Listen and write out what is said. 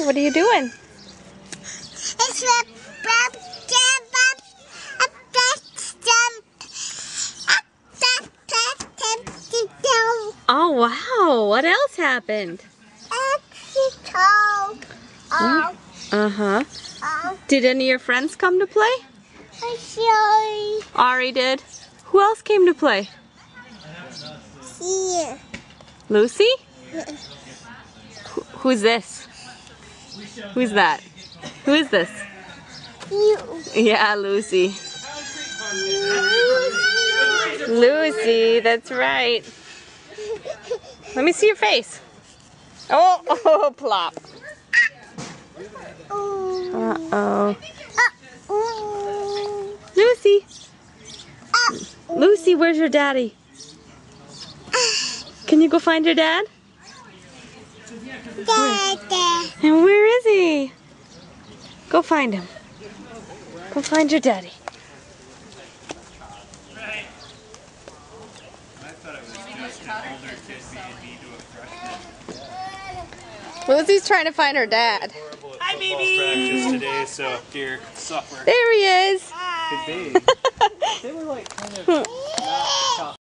What are you doing? It's a Oh, wow. What else happened? Uh-huh. Did any of your friends come to play? Ari did. Who else came to play? Here. Lucy? Who's this? Who's that? Who is this? You. Yeah, Lucy. Lucy, that's right. Let me see your face. Oh, plop. Uh-oh. Lucy. Lucy, where's your daddy? Can you go find your dad? Dada. And where is he? Go find him. Go find your daddy. Lucy's trying to find her dad. Hi, baby. Today, so dear suffer. There he is. Could be. They were like kind of